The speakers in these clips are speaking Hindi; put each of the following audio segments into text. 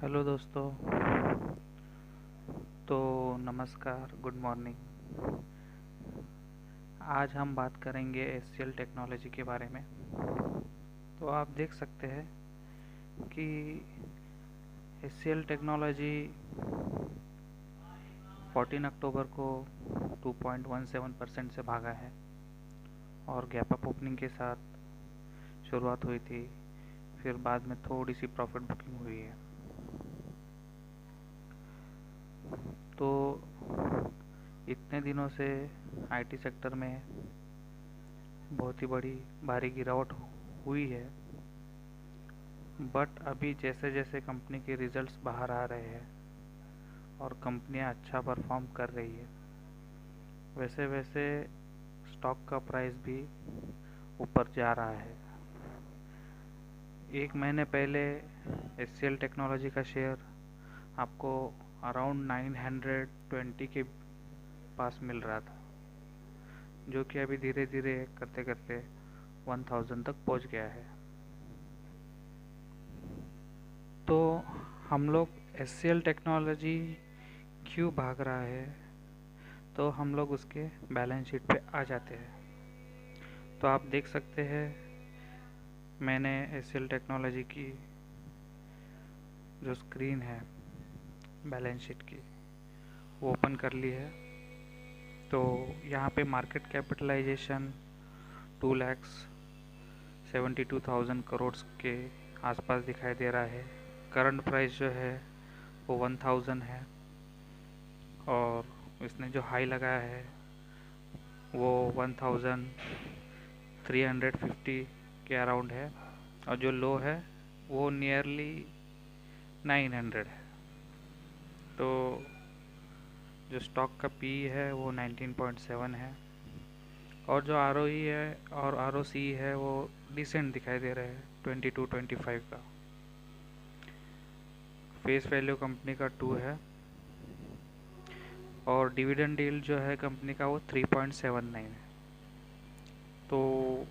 हेलो दोस्तों। तो नमस्कार, गुड मॉर्निंग। आज हम बात करेंगे एचसीएल टेक्नोलॉजी के बारे में। तो आप देख सकते हैं कि एचसीएल टेक्नोलॉजी 14 अक्टूबर को 2.17% से भागा है और गैप अप ओपनिंग के साथ शुरुआत हुई थी। फिर बाद में थोड़ी सी प्रॉफिट बुकिंग हुई है। तो इतने दिनों से आईटी सेक्टर में बहुत ही बड़ी भारी गिरावट हुई है, बट अभी जैसे जैसे कंपनी के रिजल्ट्स बाहर आ रहे हैं और कंपनियां अच्छा परफॉर्म कर रही है, वैसे वैसे स्टॉक का प्राइस भी ऊपर जा रहा है। एक महीने पहले एचसीएल टेक्नोलॉजी का शेयर आपको अराउंड 920 के पास मिल रहा था, जो कि अभी धीरे धीरे करते करते 1000 तक पहुंच गया है। तो हम लोग एचसीएल टेक्नोलॉजी क्यों भाग रहा है, तो हम लोग उसके बैलेंस शीट पे आ जाते हैं। तो आप देख सकते हैं, मैंने एचसीएल टेक्नोलॉजी की जो स्क्रीन है बैलेंस शीट की वो ओपन कर ली है। तो यहाँ पे मार्केट कैपिटलाइजेशन 2,72,000 करोड़ के आसपास दिखाई दे रहा है। करंट प्राइस जो है वो 1000 है और इसने जो हाई लगाया है वो 1350 के अराउंड है और जो लो है वो नियरली 900 है। तो जो स्टॉक का पी है वो 19.7 है और जो आरओई है और आरओसी है वो डिसेंट दिखाई दे रहे हैं 22-25 का। फेस वैल्यू कंपनी का 2 है और डिविडेंड यील्ड जो है कंपनी का वो 3.79 है। तो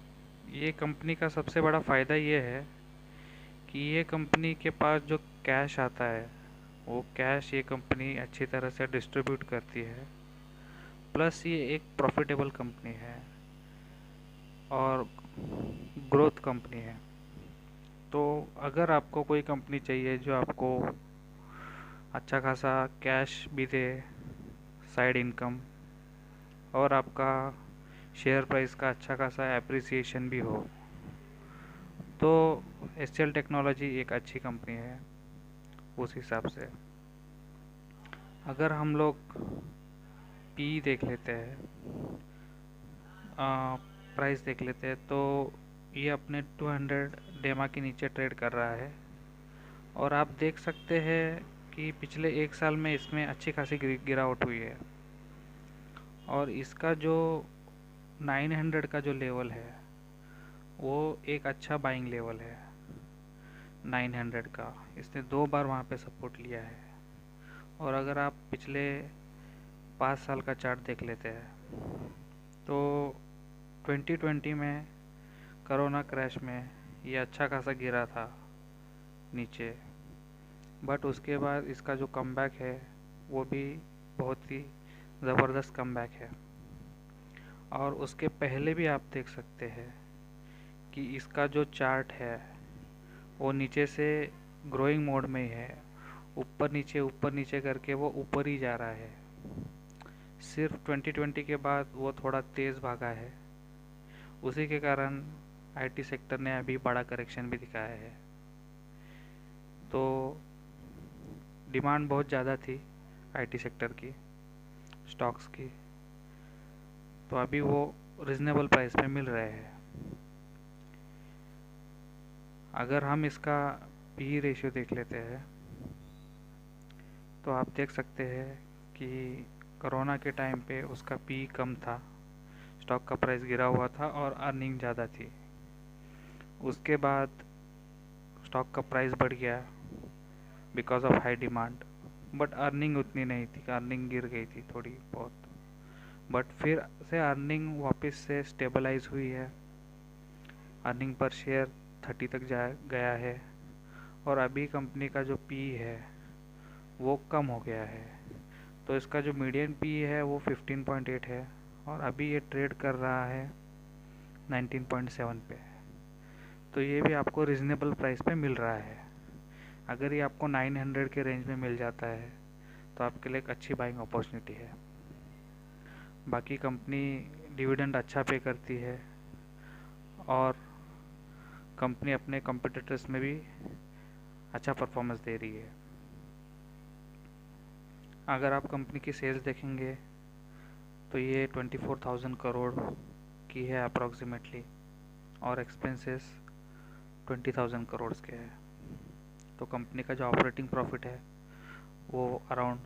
ये कंपनी का सबसे बड़ा फ़ायदा ये है कि ये कंपनी के पास जो कैश आता है वो कैश ये कंपनी अच्छी तरह से डिस्ट्रीब्यूट करती है, प्लस ये एक प्रॉफिटेबल कंपनी है और ग्रोथ कंपनी है। तो अगर आपको कोई कंपनी चाहिए जो आपको अच्छा खासा कैश भी दे, साइड इनकम, और आपका शेयर प्राइस का अच्छा खासा एप्रिसिएशन भी हो, तो एचसीएल टेक्नोलॉजी एक अच्छी कंपनी है उस हिसाब से। अगर हम लोग पी देख लेते हैं, प्राइस देख लेते हैं, तो ये अपने 200 डेमा के नीचे ट्रेड कर रहा है और आप देख सकते हैं कि पिछले एक साल में इसमें अच्छी खासी गिरावट हुई है और इसका जो 900 का जो लेवल है वो एक अच्छा बाइंग लेवल है। 900 का इसने 2 बार वहाँ पे सपोर्ट लिया है और अगर आप पिछले 5 साल का चार्ट देख लेते हैं तो 2020 में कोरोना क्रैश में ये अच्छा खासा गिरा था नीचे, बट उसके बाद इसका जो कमबैक है वो भी बहुत ही ज़बरदस्त कमबैक है। और उसके पहले भी आप देख सकते हैं कि इसका जो चार्ट है वो नीचे से ग्रोइंग मोड में है, ऊपर नीचे करके वो ऊपर ही जा रहा है। सिर्फ 2020 के बाद वो थोड़ा तेज़ भागा है, उसी के कारण आईटी सेक्टर ने अभी बड़ा करेक्शन भी दिखाया है। तो डिमांड बहुत ज़्यादा थी आईटी सेक्टर की स्टॉक्स की, तो अभी वो रिजनेबल प्राइस पे मिल रहे हैं। अगर हम इसका पी रेशियो देख लेते हैं तो आप देख सकते हैं कि कोरोना के टाइम पे उसका पी कम था, स्टॉक का प्राइस गिरा हुआ था और अर्निंग ज़्यादा थी। उसके बाद स्टॉक का प्राइस बढ़ गया because of high demand, but earning उतनी नहीं थी, अर्निंग गिर गई थी थोड़ी बहुत। बट फिर से अर्निंग वापस से स्टेबलाइज हुई है, अर्निंग पर शेयर 30 तक जा गया है और अभी कंपनी का जो पी है वो कम हो गया है। तो इसका जो मीडियन पी है वो 15.8 है और अभी ये ट्रेड कर रहा है 19.7 पे। तो ये भी आपको रिजनेबल प्राइस पे मिल रहा है। अगर ये आपको 900 के रेंज में मिल जाता है तो आपके लिए एक अच्छी बाइंग अपॉर्चुनिटी है। बाकी कंपनी डिविडेंड अच्छा पे करती है और कंपनी अपने कॉम्पिटिटर्स में भी अच्छा परफॉर्मेंस दे रही है। अगर आप कंपनी की सेल्स देखेंगे तो ये 24,000 करोड़ की है अप्रॉक्सीमेटली और एक्सपेंसेस 20,000 करोड़ के है। तो कंपनी का जो ऑपरेटिंग प्रॉफिट है वो अराउंड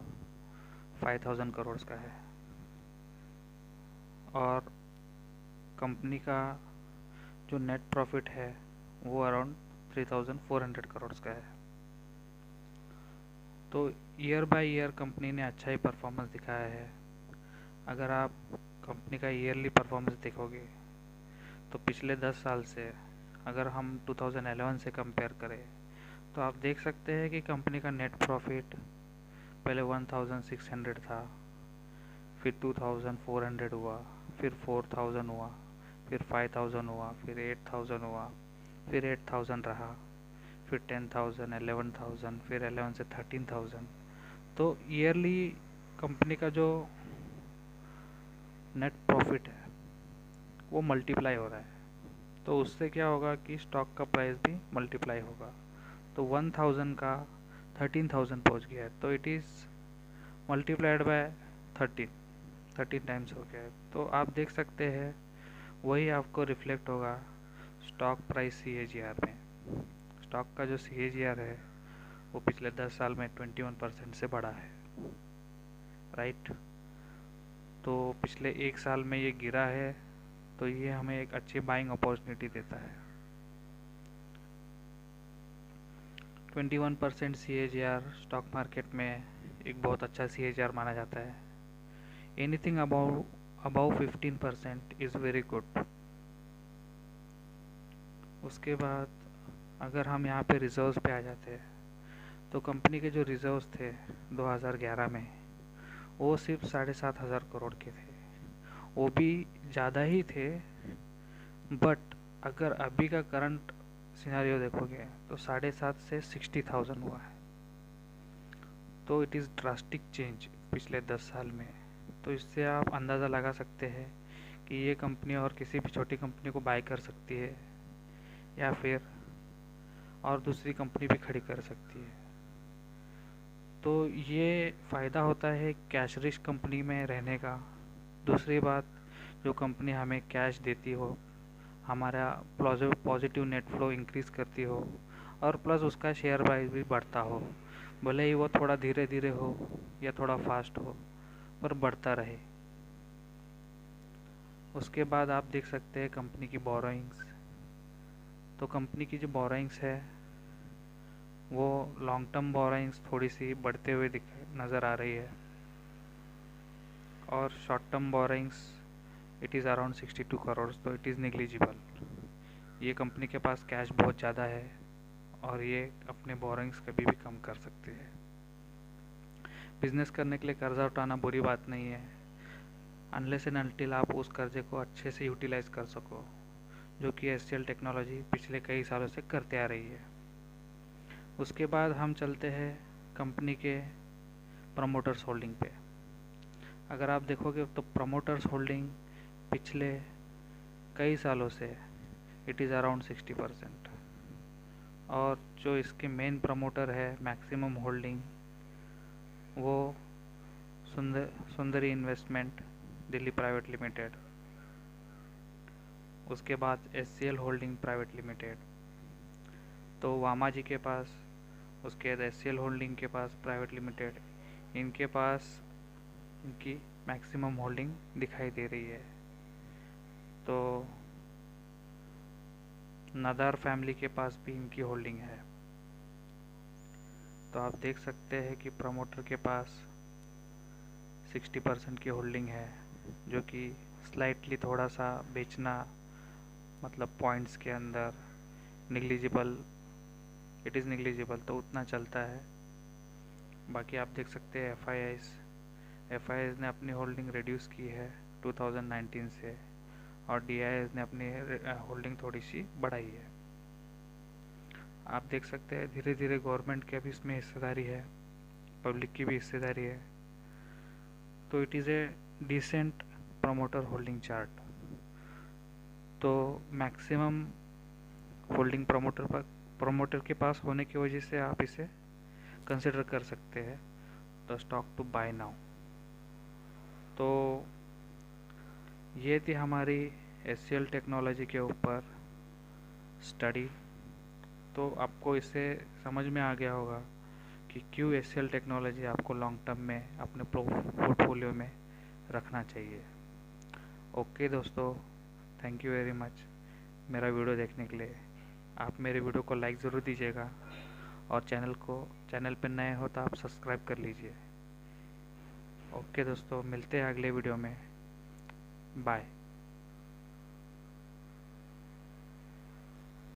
5,000 करोड़ का है और कंपनी का जो नेट प्रॉफिट है वो अराउंड 3,400 करोड़ का है। तो ईयर बाय ईयर कंपनी ने अच्छा ही परफॉर्मेंस दिखाया है। अगर आप कंपनी का ईयरली परफॉर्मेंस देखोगे तो पिछले 10 साल से अगर हम 2011 से कंपेयर करें तो आप देख सकते हैं कि कंपनी का नेट प्रॉफिट पहले 1,600 था, फिर 2,400 हुआ, फिर 4,000 हुआ, फिर 5,000 हुआ, फिर 8,000 हुआ, फिर 8,000 रहा, फिर 10,000, 11,000, फिर 11 से 13,000। तो ईयरली कंपनी का जो नेट प्रॉफिट है वो मल्टीप्लाई हो रहा है। तो उससे क्या होगा कि स्टॉक का प्राइस भी मल्टीप्लाई होगा। तो 1,000 का 13,000 पहुंच गया है तो it is multiplied by 13 times हो गया है। तो आप देख सकते हैं वही आपको रिफ्लेक्ट होगा स्टॉक प्राइस CAGR में। स्टॉक का जो CAGR है वो पिछले 10 साल में 21% से बढ़ा है, राइट। तो पिछले एक साल में ये गिरा है तो ये हमें एक अच्छी बाइंग अपॉर्चुनिटी देता है। 21% CAGR स्टॉक मार्केट में एक बहुत अच्छा CAGR माना जाता है। Anything about 15% is very good. उसके बाद अगर हम यहाँ पे रिजर्व्स पे आ जाते हैं तो कंपनी के जो रिजर्व्स थे 2011 में वो सिर्फ 7,500 करोड़ के थे। वो भी ज़्यादा ही थे, बट अगर अभी का करंट सिनेरियो देखोगे तो 7.5 से 60,000 हुआ है। तो इट इज़ ड्रास्टिक चेंज पिछले 10 साल में। तो इससे आप अंदाज़ा लगा सकते हैं कि ये कंपनी और किसी भी छोटी कंपनी को बाय कर सकती है या फिर और दूसरी कंपनी भी खड़ी कर सकती है। तो ये फ़ायदा होता है कैश रिच कंपनी में रहने का। दूसरी बात, जो कंपनी हमें कैश देती हो, हमारा पॉजिटिव नेट फ्लो इंक्रीज़ करती हो और प्लस उसका शेयर प्राइस भी बढ़ता हो, भले ही वो थोड़ा धीरे धीरे हो या थोड़ा फास्ट हो, पर बढ़ता रहे। उसके बाद आप देख सकते हैं कंपनी की बोरोइंग्स। तो कंपनी की जो बोरोइंग्स है वो लॉन्ग टर्म बोरोइंग्स थोड़ी सी बढ़ते हुए नज़र आ रही है और short term borrowings it is around 62 crore. तो इट इज़ निग्लिजिबल। ये कंपनी के पास कैश बहुत ज़्यादा है और ये अपने बोरोइंग्स कभी भी कम कर सकते हैं। बिजनेस करने के लिए कर्जा उठाना बुरी बात नहीं है, अनलेस एंड अनटिल आप उस कर्जे को अच्छे से यूटिलाइज कर सको, जो कि SCL टेक्नोलॉजी पिछले कई सालों से करते आ रही है। उसके बाद हम चलते हैं कंपनी के प्रमोटर्स होल्डिंग पे। अगर आप देखोगे तो प्रमोटर्स होल्डिंग पिछले कई सालों से इट इज़ अराउंड 60%। और जो इसके मेन प्रमोटर है मैक्सिमम होल्डिंग वो सुंदरी इन्वेस्टमेंट दिल्ली प्राइवेट लिमिटेड, उसके बाद SCL होल्डिंग प्राइवेट लिमिटेड। तो वामा जी के पास, उसके बाद SCL होल्डिंग के पास प्राइवेट लिमिटेड, इनके पास इनकी मैक्सिमम होल्डिंग दिखाई दे रही है। तो नदार फैमिली के पास भी इनकी होल्डिंग है। तो आप देख सकते हैं कि प्रमोटर के पास 60% की होल्डिंग है, जो कि स्लाइटली थोड़ा सा बेचना, मतलब पॉइंट्स के अंदर निग्लिजिबल इट इज़ निग्लिजिबल, तो उतना चलता है। बाकी आप देख सकते हैं एफ ने अपनी होल्डिंग रिड्यूस की है 2019 से, और डी ने अपनी होल्डिंग थोड़ी सी बढ़ाई है। आप देख सकते हैं धीरे धीरे गवर्नमेंट की भी इसमें हिस्सेदारी है, पब्लिक की भी हिस्सेदारी है। तो it is a decent promoter holding chart. तो मैक्सिमम होल्डिंग प्रमोटर के पास होने की वजह से आप इसे कंसिडर कर सकते हैं the stock to buy now. तो ये थी हमारी HCL टेक्नोलॉजी के ऊपर स्टडी। तो आपको इससे समझ में आ गया होगा कि क्यों HCL टेक्नोलॉजी आपको लॉन्ग टर्म में अपने पोर्टफोलियो में रखना चाहिए। ओके दोस्तों, थैंक यू वेरी मच मेरा वीडियो देखने के लिए। आप मेरे वीडियो को लाइक ज़रूर दीजिएगा, और चैनल पर नए हो तो आप सब्सक्राइब कर लीजिए। ओके दोस्तों, मिलते हैं अगले वीडियो में। बाय।